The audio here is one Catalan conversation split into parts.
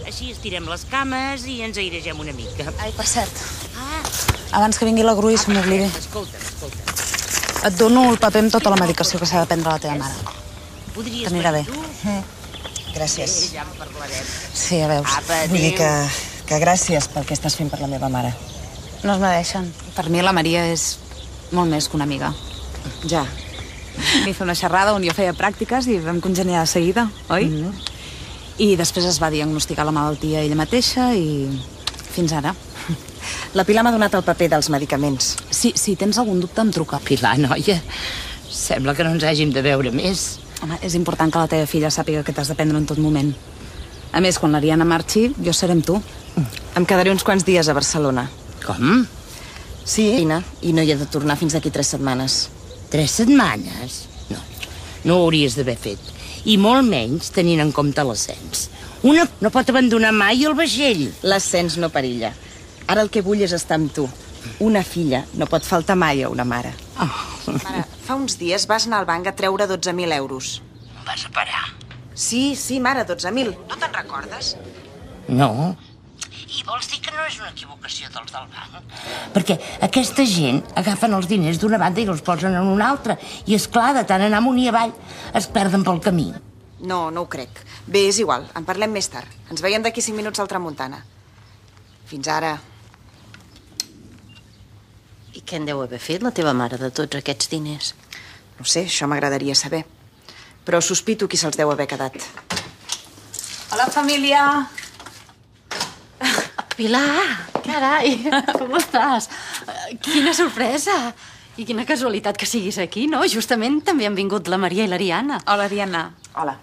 Així estirem les cames i ens airegem una mica. Ai, per cert. Abans que vingui la grua i se m'oblidi. Escolta'm. Et dono el paper amb tota la medicació que s'ha de prendre la teva mare. T'anirà bé. Gràcies. Ja en parlarem. Sí, ja veus. Vull dir que gràcies pel que estàs fent per la meva mare. No es mereixen. Per mi la Maria és molt més que una amiga. Ja. Vam fer una xerrada on jo feia pràctiques i vam congeniar de seguida, oi? I després es va diagnosticar la malaltia ella mateixa i fins ara. La Pilar m'ha donat el paper dels medicaments. Si tens algun dubte, em truca. Pilar, noia, sembla que no ens hàgim de veure més. Home, és important que la teva filla sàpiga que t'has de prendre en tot moment. A més, quan l'Ariana marxi, jo seré amb tu. Em quedaré uns quants dies a Barcelona. Com? Sí, i no hi he de tornar fins d'aquí 3 setmanes. 3 setmanes? No ho hauries d'haver fet. I molt menys tenint en compte l'ascens. Una no pot abandonar mai el vaixell. L'ascens no perilla. Ara el que vull és estar amb tu. Una filla no pot faltar mai a una mare. Mare, fa uns dies vas anar al banc a treure 12.000 euros. Em vas a parar? Sí, mare, 12.000. No te'n recordes? No. I vols dir que no és una equivocació dels del banc? Perquè aquesta gent agafen els diners d'una banda i els posen en una altra. I, esclar, de tant anar amunt i avall, es perden pel camí. No ho crec. Bé, és igual. En parlem més tard. Ens veiem d'aquí 5 minuts al Tramuntana. Fins ara. I què en deu haver fet la teva mare de tots aquests diners? No sé, això m'agradaria saber. Però sospito qui se'ls deu haver quedat. Hola, família! Pilar, carai, com estàs? Quina sorpresa! I quina casualitat que siguis aquí, no? Justament també han vingut la Maria i l'Ariana. Hola, Ariana. Hola.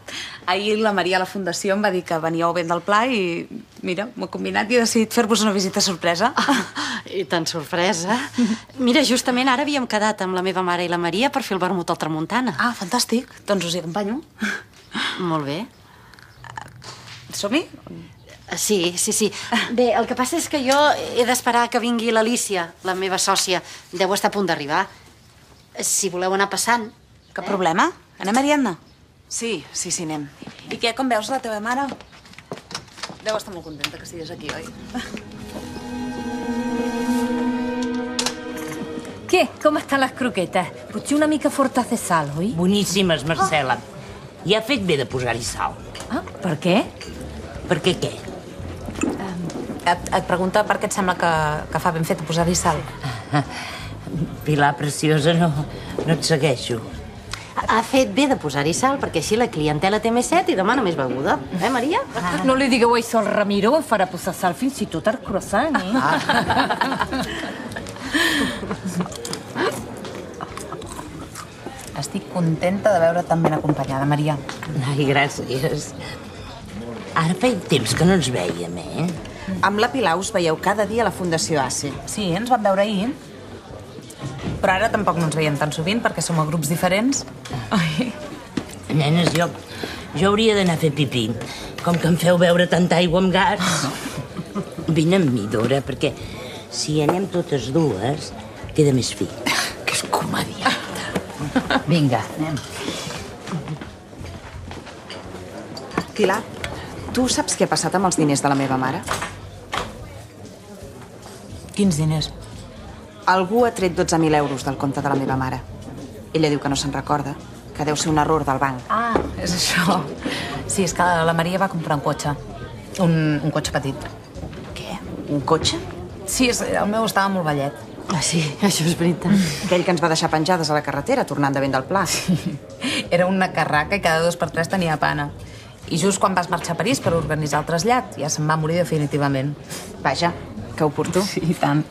Ahir la Maria a la Fundació em va dir que veníeu ben del pla i, mira, m'ho he combinat i he decidit fer-vos una visita sorpresa. I tan sorpresa. Mira, justament ara havíem quedat amb la meva mare i la Maria per fer el vermut al Tramuntana. Ah, fantàstic. Doncs us hi acompanyo. Molt bé. Som-hi? Sí. Bé, el que passa és que jo he d'esperar que vingui l'Alícia, la meva sòcia. Deu estar a punt d'arribar. Si voleu anar passant. Cap problema. Anem, Ariadna? Sí, anem. I què, com veus la teva mare? Deu estar molt contenta que estiguis aquí, oi? Què? Com estan les croquetes? Potser una mica fortes de sal, oi? Boníssimes, Marcela. I ha fet bé de posar-hi sal. Ah, per què? Per què què? Et pregunta per què et sembla que fa ben fet de posar-hi sal. Pilar, preciosa, no et segueixo. Ha fet bé de posar-hi sal, perquè així la clientela té més set i demana més beguda. Maria? No li digueu això al Ramiro, em farà posar sal fins i tot al croissant, Estic contenta de veure tan ben acompanyada, Maria. Ai, gràcies. Ara feia temps que no ens veiem, Amb la Pilar us veieu cada dia a la Fundació ACE. Sí, ens vam veure ahir. Però ara tampoc no ens veiem tan sovint perquè som a grups diferents. Ai. Nenes, jo hauria d'anar a fer pipí. Com que em feu beure tanta aigua amb gas. Vine amb mi, Dora, perquè si anem totes dues, queda més fi. Que és comedianta. Vinga, anem. Pilar, tu saps què ha passat amb els diners de la meva mare? Quins diners? Algú ha tret 12.000 euros del compte de la meva mare. Ella diu que no se'n recorda, que deu ser un error del banc. Ah, és això. Sí, és que la Maria va comprar un cotxe. Un cotxe petit. Què? Un cotxe? Sí, el meu estava molt vellet. Ah, sí, això és veritat. Aquell que ens va deixar penjades a la carretera, tornant de vent del Pla. Era una carraca i cada 2 per 3 tenia pana. I just quan vas marxar a París per organitzar el trasllat, ja se'n va morir definitivament. Vaja, que oportú. Sí, i tant.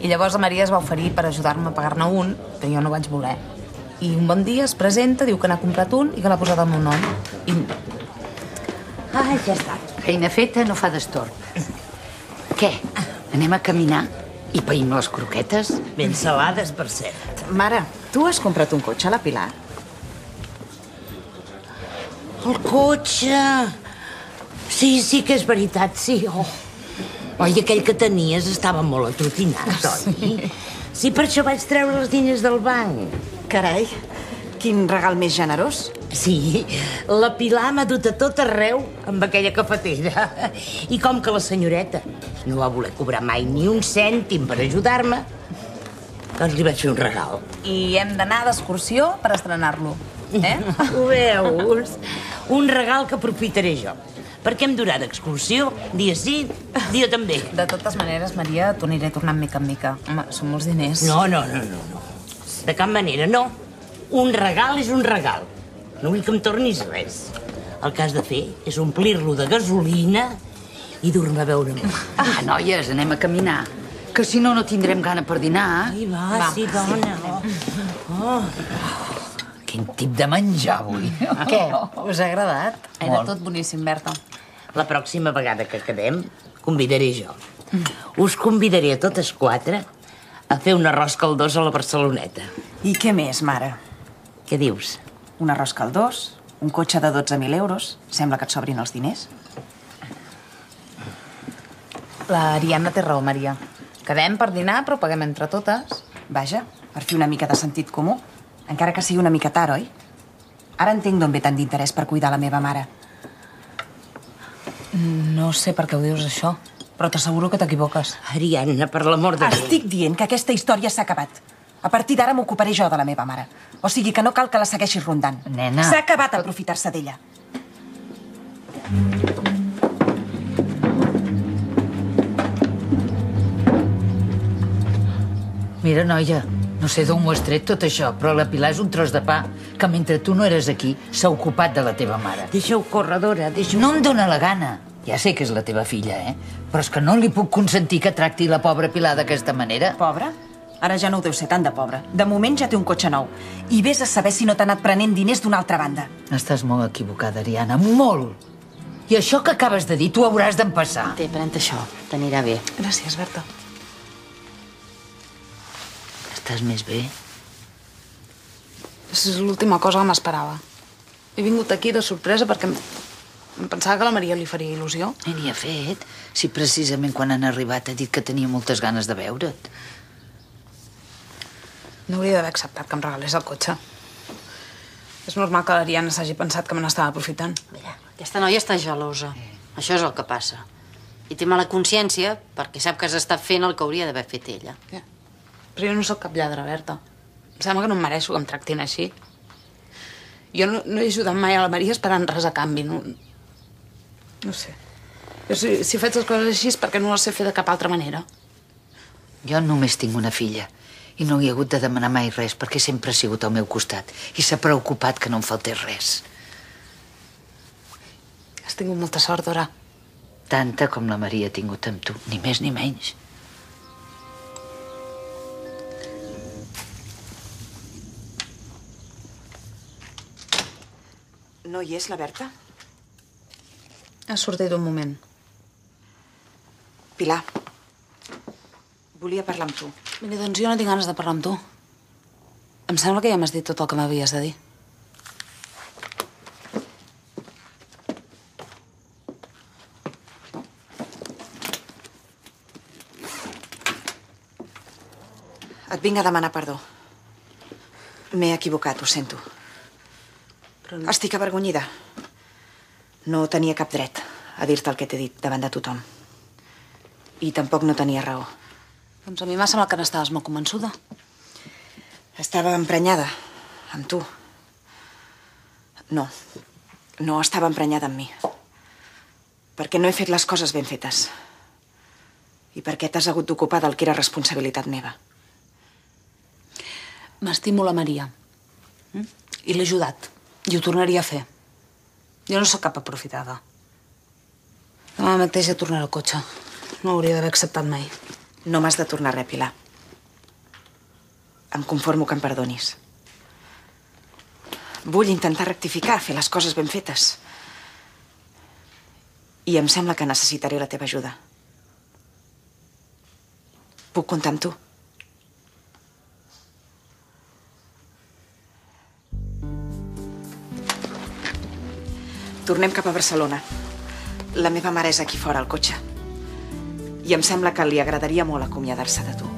I llavors la Maria es va oferir per ajudar-me a pagar-ne un, però jo no vaig voler. I un bon dia es presenta, diu que n'ha comprat un i que l'ha posat al meu nom. I... Ah, ja està. Feina feta no fa destorb. Què? Anem a caminar i païm les croquetes? Ben salades, per cert. Mare, tu has comprat un cotxe a la Pilar? El cotxe! Sí que és veritat, sí. Oi, aquell que tenies estava molt atrotinat, oi? Sí, per això vaig treure els diners del banc. Carai, quin regal més generós. Sí, la Pilar m'ha dut a tot arreu amb aquella cafetera. I com que la senyoreta no va voler cobrar mai ni un cèntim per ajudar-me, doncs li vaig fer un regal. I hem d'anar d'excursió per estrenar-lo, eh? Ho veus? Un regal que aprofitaré jo. Perquè em durà d'excursió, dia sí, dia també. De totes maneres, Maria, t'ho aniré tornant mica en mica. Home, són molts diners. No. De cap manera, no. Un regal és un regal. No vull que em tornis res. El que has de fer és omplir-lo de gasolina i dur-me a veure més. Ah, noies, anem a caminar. Que si no, no tindrem gana per dinar. Ai, va, sí, dona. Oh. Quin tip de menjar, avui. Què? Us ha agradat? Era Molt. tot boníssim, Berta. La pròxima vegada que quedem, convidaré jo. Us convidaré a totes quatre a fer un arròs caldós a la Barceloneta. I què més, mare? Què dius? Un arròs caldós, un cotxe de 12.000 euros. Sembla que et sobrin els diners. La Ariadna té raó, Maria. Quedem per dinar, però paguem entre totes. Vaja, per fer una mica de sentit comú. Encara que sigui una mica tard, oi? Ara entenc d'on ve tant d'interès per cuidar la meva mare. No sé per què ho dius, això, però t'asseguro que t'equivoques. Ariadna, per l'amor de Déu. Estic dient que aquesta història s'ha acabat. A partir d'ara m'ocuparé jo de la meva mare. O sigui que no cal que la segueixis rondant. Nena. S'ha acabat aprofitar-se d'ella. Mira, noia, no sé d'on ho has tret tot això, però la Pilar és un tros de pa que mentre tu no eres aquí s'ha ocupat de la teva mare. Deixa-ho córrer, Dora, deixa-ho... No em dóna la gana. Ja sé que és la teva filla, Però és que no li puc consentir que tracti la pobra Pilar d'aquesta manera. Pobra? Ara ja no ho deu ser tant de pobra. De moment ja té un cotxe nou. I vés a saber si no t'ha anat prenent diners d'una altra banda. Estàs molt equivocada, Ariadna, molt. I això que acabes de dir, tu hauràs d'empassar. Té, pren això. T'anirà bé. Gràcies, Berta. Estàs més bé? És l'última cosa que m'esperava. He vingut aquí de sorpresa perquè em pensava que a la Maria li faria il·lusió. I n'hi ha fet. Si precisament quan han arribat ha dit que tenia moltes ganes de veure't. No hauria d'haver acceptat que em regalés el cotxe. És normal que l'Ariadna s'hagi pensat que me n'estava aprofitant. Mira, aquesta noia està gelosa. Això és el que passa. I té mala consciència perquè sap que has estat fent el que hauria d'haver fet ella. Ja. Però jo no sóc cap lladre, Berta. Em sembla que no em mereixo que em tractin així. Jo no he ajudat mai a la Maria esperant res a canvi. No sé. Jo si faig les coses així és perquè no les sé fer de cap altra manera. Jo només tinc una filla i no hi he hagut de demanar mai res perquè sempre ha sigut al meu costat i s'ha preocupat que no em faltés res. Has tingut molta sort, Dora. Tanta com la Maria ha tingut amb tu, ni més ni menys. No hi és, la Berta? Ha sortit un moment. Pilar, volia parlar amb tu. Mira, doncs jo no tinc ganes de parlar amb tu. Em sembla que ja m'has dit tot el que m'havies de dir. Et vinc a demanar perdó. M'he equivocat, ho sento. Però Estic avergonyida. No tenia cap dret a dir-te el que t'he dit davant de tothom. I tampoc no tenia raó. Doncs a mi m'ha semblat que n'estaves molt convençuda. Estava emprenyada amb tu. No estava emprenyada amb mi. Perquè no he fet les coses ben fetes. I perquè t'has hagut d'ocupar del que era responsabilitat meva. M'estimo la Maria. I l'he ajudat. I ho tornaria a fer. Jo no sóc cap aprofitada. Demà mateix ja tornaré al cotxe. No hauria d'haver acceptat mai. No m'has de tornar res, Pilar. Em conformo que em perdonis. Vull intentar rectificar, fer les coses ben fetes. I em sembla que necessitaré la teva ajuda. Puc comptar amb tu? Tornem cap a Barcelona. La meva mare és aquí fora, al cotxe. I em sembla que li agradaria molt acomiadar-se de tu.